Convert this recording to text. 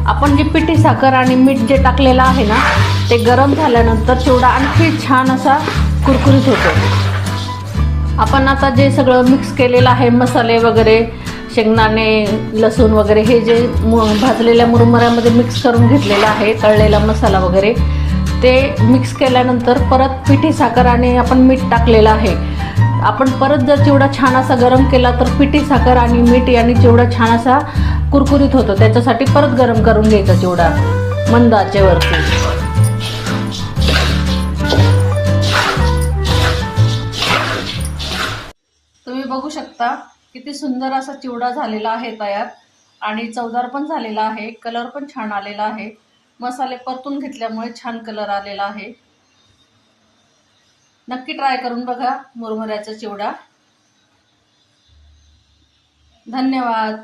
आपण जे पिठी साखर आणि मीठ जे टाकलेलं आहे ना ते गरम झाल्यानंतर चिवडा आणखी छान असा कुरकुरीत होतो। आपण आता जे सगळं मिक्स केलेलं आहे, मसाले वगैरे, शेंगदाणे, लसूण वगैरे, हे जे भाजलेल्या मुरमुऱ्यामध्ये मिक्स करून घेतलेलं आहे, तळलेला मसाला वगैरे, ते मिक्स केल्यानंतर परत पिठी साखर आणि आपण मीठ टाकलेलं आहे। आपण परत जर चिवडा छान असा गरम केला तर पिठी साखर आणि मीठ याने चिवडा छान असा कुरकुरीत होतो। त्याच्यासाठी परत गरम करून घ्यायचा चिवडा मंद आचेवरती। तुम्ही बघू शकता किती सुंदर असा चिवडा झालेला आहे तयार, आणि चवदार पण झालेला आहे, कलर पण छान आलेला आहे। मसाले परतून घेतल्यामुळे छान कलर आलेला आहे। नक्की ट्राय करून बघा मुरमुऱ्याचा चिवडा। धन्यवाद।